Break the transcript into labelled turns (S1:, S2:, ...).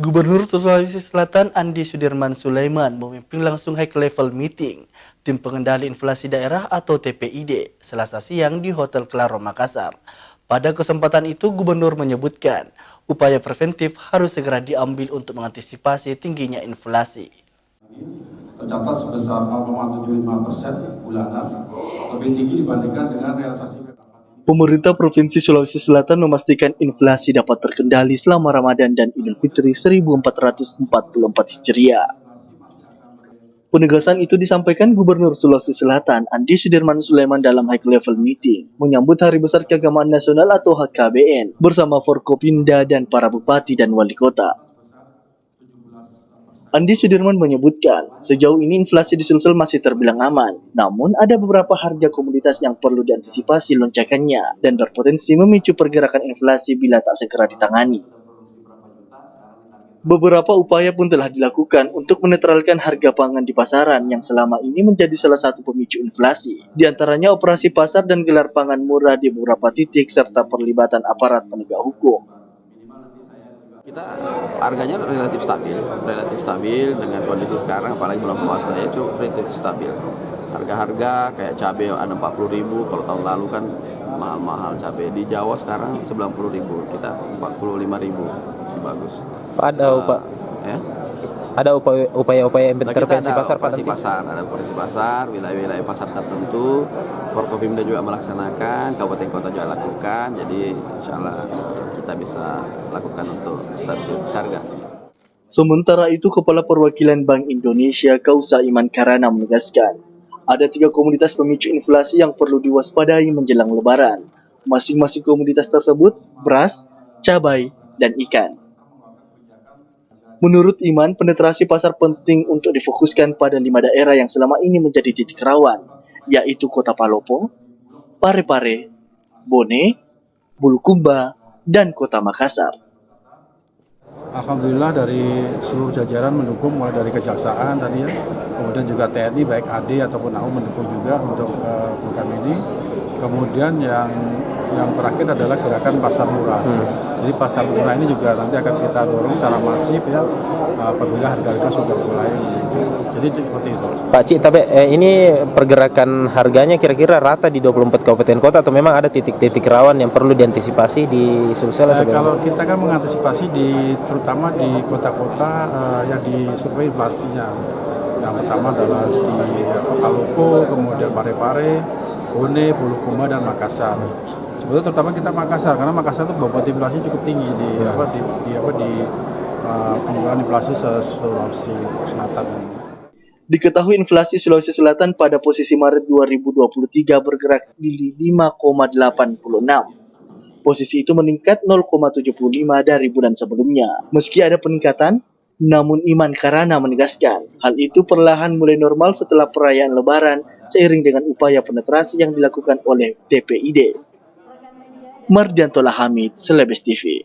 S1: Gubernur Sulawesi Selatan Andi Sudirman Sulaiman memimpin langsung high level meeting Tim Pengendali Inflasi Daerah atau TPID Selasa siang di Hotel Claro Makassar. Pada kesempatan itu Gubernur menyebutkan upaya preventif harus segera diambil untuk mengantisipasi tingginya inflasi.
S2: Tercatat sebesar 0,75% bulanan, lebih tinggi dibandingkan dengan realisasi.
S1: Pemerintah Provinsi Sulawesi Selatan memastikan inflasi dapat terkendali selama Ramadan dan Idul Fitri 1444 Hijriah. Penegasan itu disampaikan Gubernur Sulawesi Selatan Andi Sudirman Sulaiman dalam high level meeting menyambut Hari Besar Keagamaan Nasional atau HKBN bersama Forkopimda dan para bupati dan wali kota. Andi Sudirman menyebutkan, sejauh ini inflasi di Sulsel masih terbilang aman, namun ada beberapa harga komoditas yang perlu diantisipasi lonjakannya dan berpotensi memicu pergerakan inflasi bila tak segera ditangani. Beberapa upaya pun telah dilakukan untuk menetralkan harga pangan di pasaran yang selama ini menjadi salah satu pemicu inflasi, di antaranya operasi pasar dan gelar pangan murah di beberapa titik serta perlibatan aparat penegak hukum.
S3: Kita harganya relatif stabil dengan kondisi sekarang, apalagi bulan puasa ya itu relatif stabil. Harga-harga kayak cabai ada 40.000, kalau tahun lalu kan mahal-mahal cabai. Di Jawa sekarang 90.000, kita 45.000, masih bagus.
S4: Ada upaya-upaya intervensi pasar,
S3: ada operasi pasar, wilayah-wilayah pasar tertentu, Forkopimda juga melaksanakan, kabupaten kota juga lakukan, jadi insya Allah kita bisa lakukan untuk stabilitas harga.
S1: Sementara itu, Kepala Perwakilan Bank Indonesia Kausa Iman Karana menegaskan, ada 3 komoditas pemicu inflasi yang perlu diwaspadai menjelang Lebaran. Masing-masing komoditas tersebut, beras, cabai, dan ikan. Menurut Iman, penetrasi pasar penting untuk difokuskan pada 5 daerah yang selama ini menjadi titik rawan, yaitu Kota Palopo, Parepare, Bone, Bulukumba, dan Kota Makassar.
S2: Alhamdulillah dari seluruh jajaran mendukung, mulai dari Kejaksaan tadi ya, kemudian juga TNI baik AD ataupun AU mendukung juga untuk program ini. Kemudian yang terakhir adalah gerakan pasar murah. Jadi pasar murah ini juga nanti akan kita dorong secara masif ya, apabila harga-harga sudah mulai meningkat. Jadi seperti itu.
S4: Pak Cik, tapi ini pergerakan harganya kira-kira rata di 24 kabupaten kota atau memang ada titik-titik rawan yang perlu diantisipasi di Sulsel?
S2: Kalau kita kan mengantisipasi terutama di kota-kota yang disurvei inflasinya. Yang pertama adalah di Palopo, kemudian Parepare, Bone, Bulukumba, dan Makassar. Sebetulnya terutama kita Makassar, karena Makassar itu bobot inflasi cukup tinggi di kemungkinan inflasi Sulawesi Selatan.
S1: Diketahui inflasi Sulawesi Selatan pada posisi Maret 2023 bergerak di 5,86. Posisi itu meningkat 0,75 dari bulan sebelumnya. Meski ada peningkatan, namun Iman Karana menegaskan hal itu perlahan mulai normal setelah perayaan Lebaran seiring dengan upaya penetrasi yang dilakukan oleh TPID. Mardianto Hamid, Celebes TV.